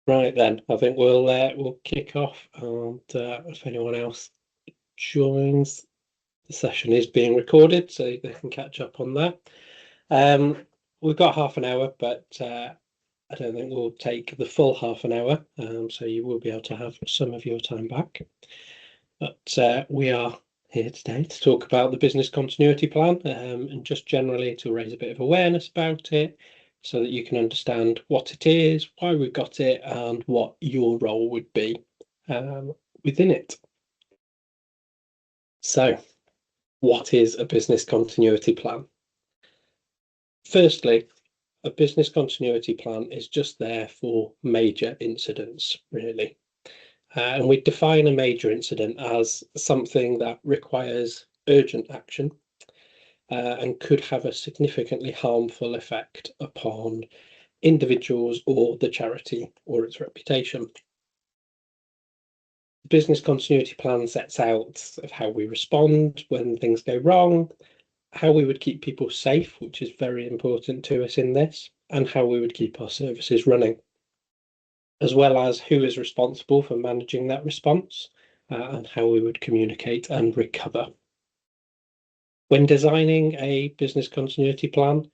Right then, I think we'll kick off, and if anyone else joins, the session is being recorded, so they can catch up on that. We've got half an hour, but I don't think we'll take the full half an hour, so you will be able to have some of your time back. But we are here today to talk about the business continuity plan, and just generally to raise a bit of awareness about it, so that you can understand what it is, why we've got it, and what your role would be within it. So, what is a business continuity plan? Firstly, a business continuity plan is just there for major incidents, really. And we define a major incident as something that requires urgent action and could have a significantly harmful effect upon individuals or the charity or its reputation. The business continuity plan sets out of how we respond when things go wrong, how we would keep people safe, which is very important to us in this, and how we would keep our services running, as well as who is responsible for managing that response and how we would communicate and recover. When designing a business continuity plan,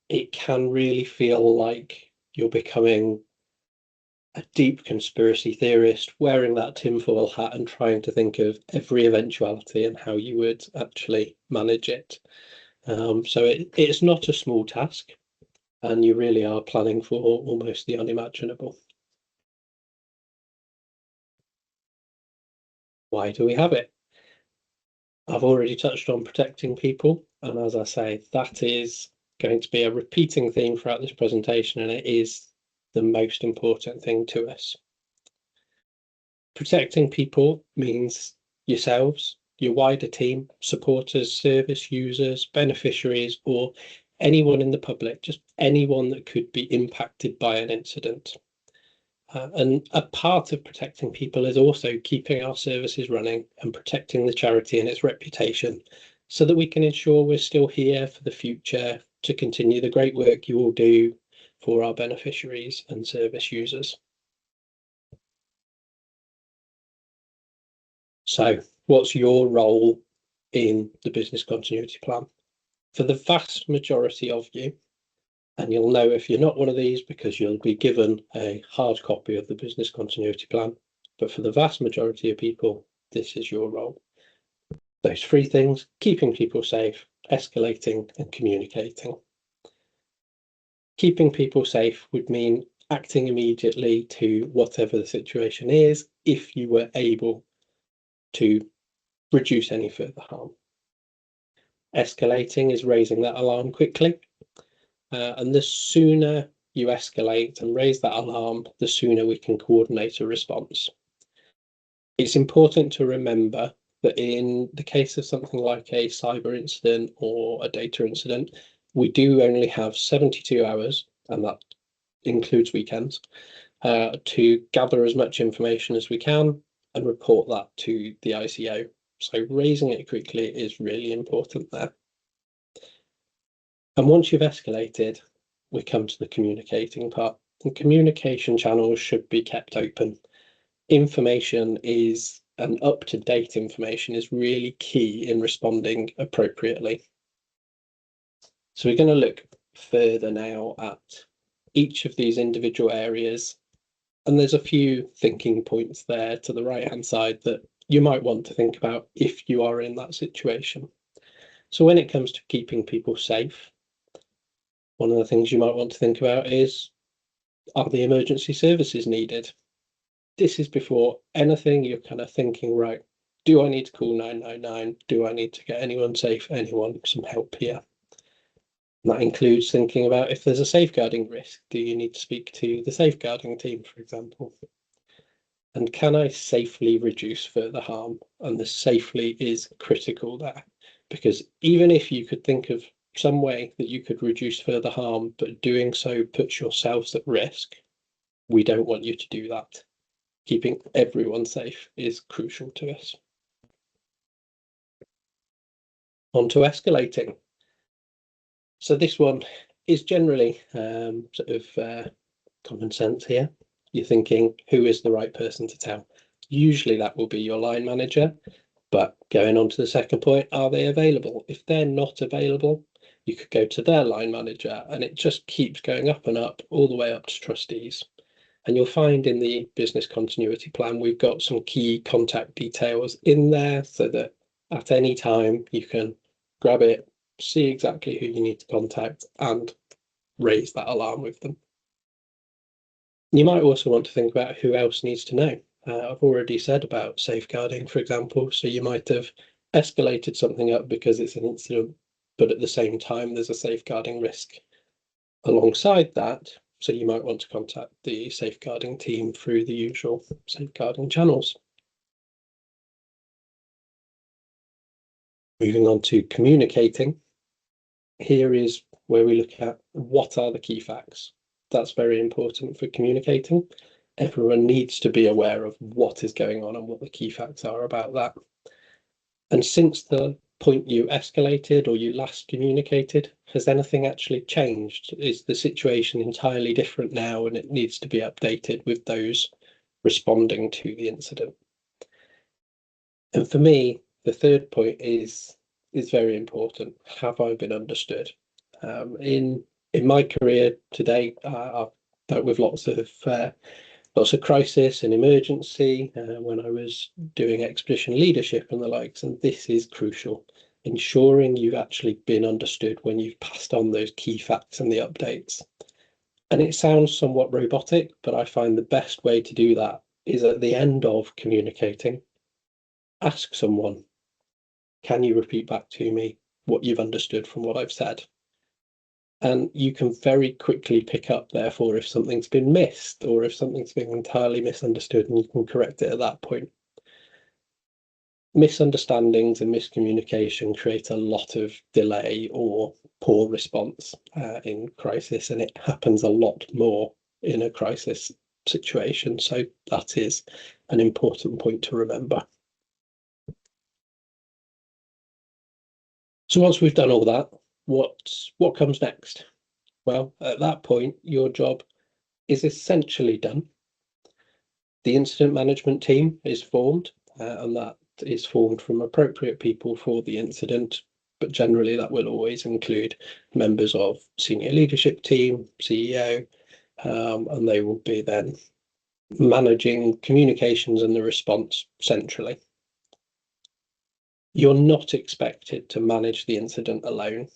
it can really feel like you're becoming a deep conspiracy theorist, wearing that tinfoil hat and trying to think of every eventuality and how you would actually manage it. So it's not a small task, and you really are planning for almost the unimaginable. Why do we have it? I've already touched on protecting people, and as I say, that is going to be a repeating theme throughout this presentation, and it is the most important thing to us. Protecting people means yourselves, your wider team, supporters, service users, beneficiaries, or anyone in the public, just anyone that could be impacted by an incident. And a part of protecting people is also keeping our services running and protecting the charity and its reputation, so that we can ensure we're still here for the future to continue the great work you all do for our beneficiaries and service users. So, what's your role in the business continuity plan? For the vast majority of you, and you'll know if you're not one of these because you'll be given a hard copy of the business continuity plan, but for the vast majority of people, this is your role. Those three things: keeping people safe, escalating, and communicating. Keeping people safe would mean acting immediately to whatever the situation is, if you were able to reduce any further harm. Escalating is raising that alarm quickly, and the sooner you escalate and raise that alarm, the sooner we can coordinate a response. It's important to remember that in the case of something like a cyber incident or a data incident, we do only have 72 hours, and that includes weekends, to gather as much information as we can and report that to the ICO. So raising it quickly is really important there. And once you've escalated, we come to the communicating part. The communication channels should be kept open. Information is, and up-to-date information is really key in responding appropriately. So we're going to look further now at each of these individual areas, and there's a few thinking points there to the right-hand side that you might want to think about if you are in that situation. So when it comes to keeping people safe, one of the things you might want to think about is, are the emergency services needed? This is before anything, you're kind of thinking, right, do I need to call 999? Do I need to get anyone safe, anyone some help here? And that includes thinking about if there's a safeguarding risk, do you need to speak to the safeguarding team, for example? And can I safely reduce further harm? And the safely is critical there, because even if you could think of some way that you could reduce further harm, but doing so puts yourselves at risk, we don't want you to do that. Keeping everyone safe is crucial to us. On to escalating. So this one is generally common sense here. you're thinking, who is the right person to tell? Usually that will be your line manager, but going on to the second point, are they available? If they're not available, you could go to their line manager, and it just keeps going up and up all the way up to trustees. And you'll find in the business continuity plan, we've got some key contact details in there so that at any time you can grab it, see exactly who you need to contact and raise that alarm with them. You might also want to think about who else needs to know. I've already said about safeguarding, for example, so you might have escalated something up because it's an incident, but at the same time, there's a safeguarding risk alongside that. So you might want to contact the safeguarding team through the usual safeguarding channels. Moving on to communicating. Here is where we look at what are the key facts. That's very important for communicating. Everyone needs to be aware of what is going on and what the key facts are about that. And since the point you escalated or you last communicated, has anything actually changed? Is the situation entirely different now and it needs to be updated with those responding to the incident? And for me, the third point is very important. Have I been understood? In my career today, I've dealt with lots of crisis and emergency when I was doing expedition leadership and the likes, and this is crucial. Ensuring you've actually been understood when you've passed on those key facts and the updates. And it sounds somewhat robotic, but I find the best way to do that is at the end of communicating, ask someone, can you repeat back to me what you've understood from what I've said? And you can very quickly pick up, therefore, if something's been missed or if something's been entirely misunderstood, and you can correct it at that point. Misunderstandings and miscommunication create a lot of delay or poor response in crisis, and it happens a lot more in a crisis situation. So that is an important point to remember. So once we've done all that, what comes next? Well, at that point, your job is essentially done. The incident management team is formed, and that is formed from appropriate people for the incident, but generally that will always include members of senior leadership team, CEO, and they will be then managing communications and the response centrally. You're not expected to manage the incident alone.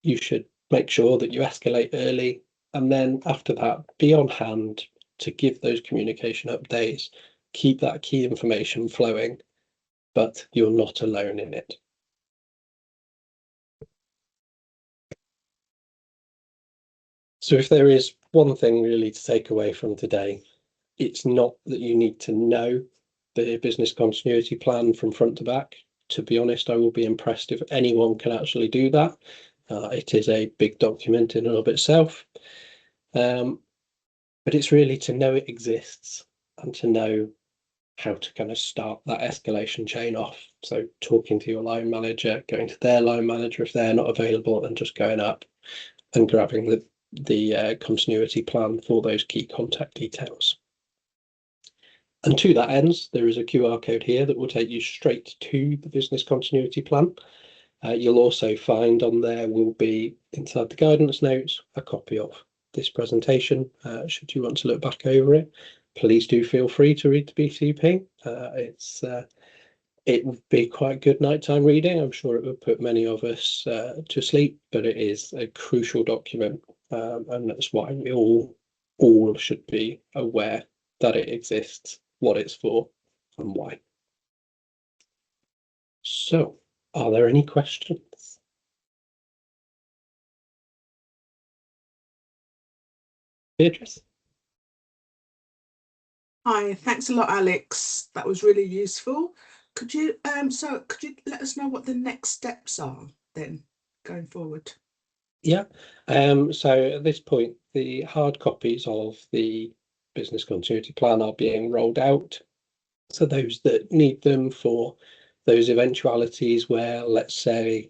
You should make sure that you escalate early, and then after that, be on hand to give those communication updates, keep that key information flowing, but you're not alone in it. So if there is one thing really to take away from today, it's not that you need to know the business continuity plan from front to back. To be honest, I will be impressed if anyone can actually do that. It is a big document in and of itself. But it's really to know it exists and to know how to kind of start that escalation chain off. So talking to your line manager, going to their line manager if they're not available, and just going up and grabbing the continuity plan for those key contact details. And to that ends, there is a QR code here that will take you straight to the business continuity plan. You'll also find on there will be, inside the guidance notes, a copy of this presentation. Should you want to look back over it, please do feel free to read the BCP. It would be quite good nighttime reading. I'm sure it would put many of us to sleep, but it is a crucial document, and that's why we all should be aware that it exists, what it's for, and why. So, are there any questions? Beatrice? Hi, thanks a lot, Alex. That was really useful. Could you let us know what the next steps are then going forward? Yeah. So at this point, the hard copies of the business continuity plan are being rolled out. So those that need them for those eventualities where, let's say,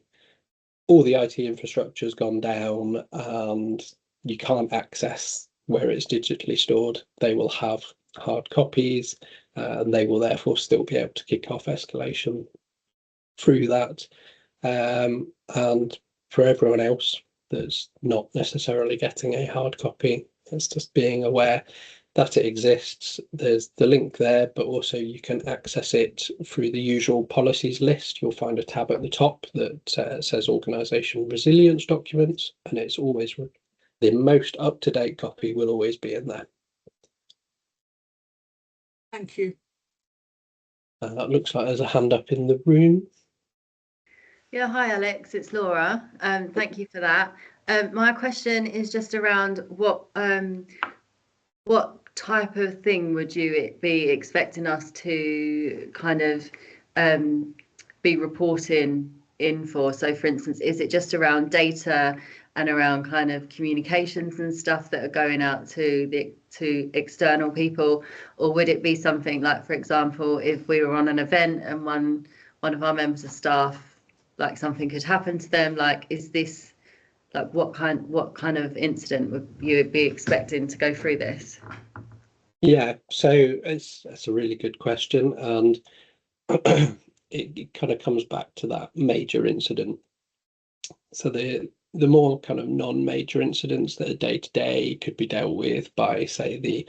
all the IT infrastructure has gone down and you can't access where it's digitally stored, they will have hard copies, and they will therefore still be able to kick off escalation through that. And for everyone else that's not necessarily getting a hard copy, it's just being aware that it exists. There's the link there, but also you can access it through the usual policies list. You'll find a tab at the top that says organisation resilience documents, and it's always the most up-to-date copy will always be in there. Thank you. That looks like there's a hand up in the room. Yeah, hi Alex, it's Laura. Thank you for that. My question is just around what type of thing would you be expecting us to kind of be reporting in for? So for instance, is it just around data and around kind of communications and stuff that are going out to external people, or would it be something like, for example, if we were on an event and one of our members of staff, like something could happen to them, like is this like what kind of incident would you be expecting to go through this? Yeah, so that's a really good question, and it kind of comes back to that major incident. So the more kind of non-major incidents that are day-to-day could be dealt with by, say, the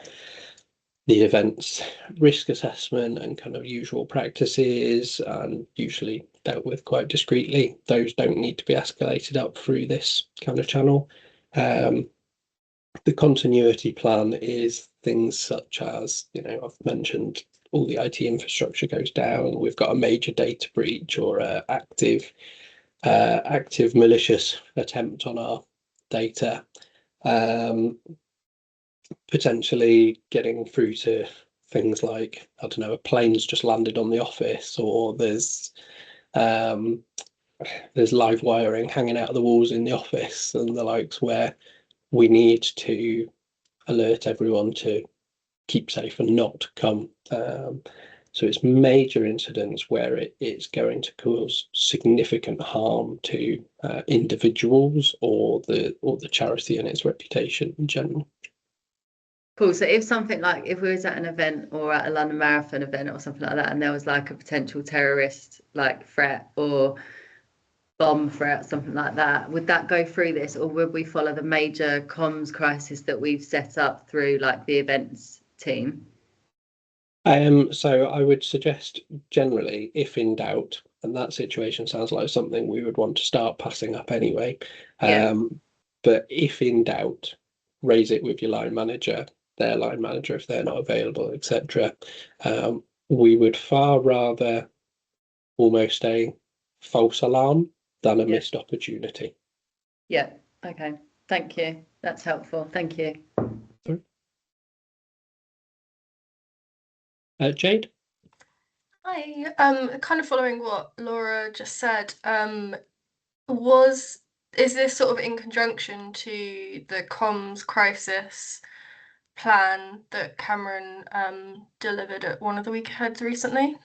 event's risk assessment and kind of usual practices, and usually dealt with quite discreetly. Those don't need to be escalated up through this kind of channel. The continuity plan is things such as, I've mentioned all the IT infrastructure goes down, we've got a major data breach or active malicious attempt on our data, potentially getting through to things like, I don't know, a plane's just landed on the office, or there's live wiring hanging out of the walls in the office and the likes, where we need to alert everyone to keep safe and not come. So it's major incidents where it's going to cause significant harm to individuals or the charity and its reputation in general. Cool. So if something like, if we was at an event or at a London Marathon event or something like that, and there was like a potential terrorist like threat or bomb threat, something like that, would that go through this, or would we follow the major comms crisis that we've set up through like the events team? So I would suggest generally, if in doubt, and that situation sounds like something we would want to start passing up anyway. But if in doubt, raise it with your line manager, their line manager if they're not available, etc. We would far rather almost a false alarm than a missed opportunity. Yeah. Okay. Thank you. That's helpful. Thank you. Jade? Hi. Kind of following what Laura just said, is this sort of in conjunction to the comms crisis plan that Cameron delivered at one of the weekends recently?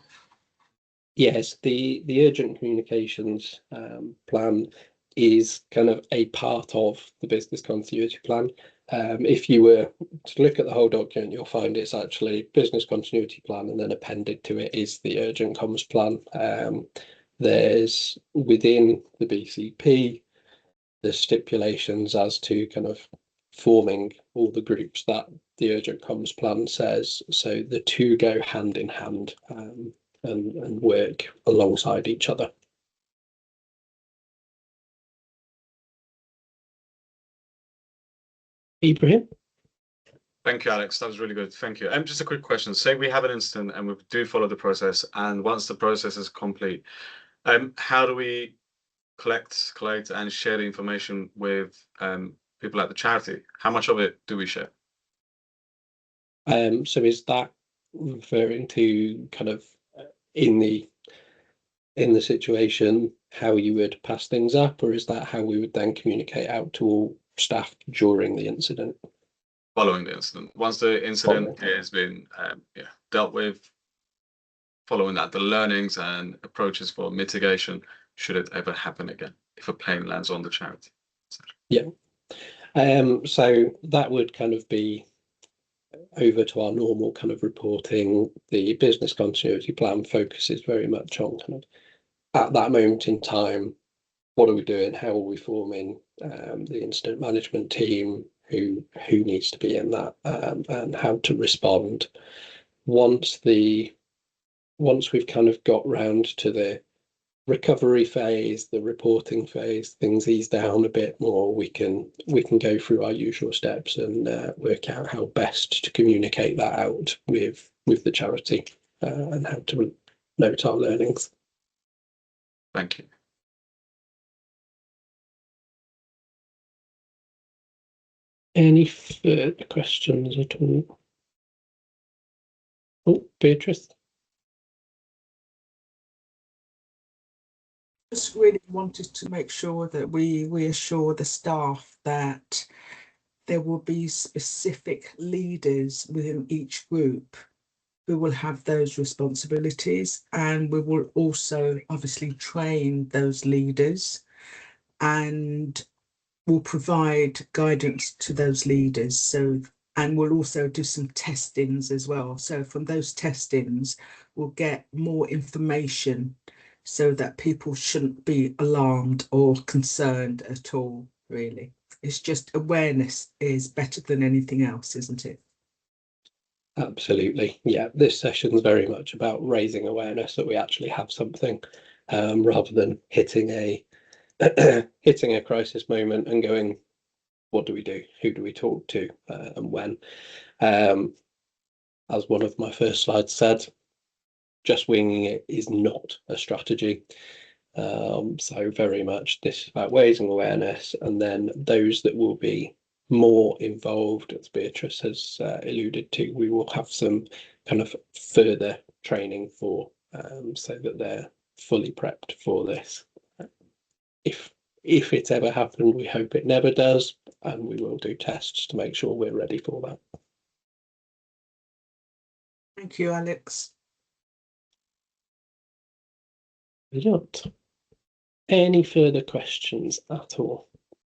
Yes, the urgent communications plan is kind of a part of the business continuity plan. If you were to look at the whole document, you'll find it's actually business continuity plan, and then appended to it is the urgent comms plan. There's within the BCP, the stipulations as to kind of forming all the groups that the urgent comms plan says. So the two go hand in hand and work alongside each other. Ibrahim? Thank you, Alex. That was really good. Thank you. Just a quick question. Say we have an incident and we do follow the process, and once the process is complete, how do we collect and share the information with people at the charity? How much of it do we share? So is that referring to kind of in the situation how you would pass things up, or is that how we would then communicate out to all staff during the incident? Following the incident, once the incident has been dealt with, following that, the learnings and approaches for mitigation should it ever happen again if a plane lands on the charity. Yeah, So that would kind of be over to our normal kind of reporting. The business continuity plan focuses very much on kind of at that moment in time, what are we doing? How are we forming the incident management team? Who needs to be in that, and how to respond once we've kind of got round to the recovery phase, the reporting phase, things ease down a bit more, we can go through our usual steps and work out how best to communicate that out with the charity, and how to note our learnings. Thank you. Any further questions at all? Oh, Beatrice. Just really wanted to make sure that we assure the staff that there will be specific leaders within each group who will have those responsibilities, and we will also obviously train those leaders and will provide guidance to those leaders. So, and we'll also do some testings as well. So from those testings, we'll get more information so that people shouldn't be alarmed or concerned at all, really. It's just awareness is better than anything else, isn't it? Absolutely. Yeah, this session is very much about raising awareness that we actually have something, rather than hitting a hitting a crisis moment and going, what do we do? Who do we talk to? And when? As one of my first slides said, just winging it is not a strategy. So very much this is about raising awareness, and then those that will be more involved, as Beatrice has alluded to, we will have some kind of further training for, so that they're fully prepped for this. If it's ever happened, we hope it never does, and we will do tests to make sure we're ready for that. Thank you, Alex. Brilliant. Any further questions at all?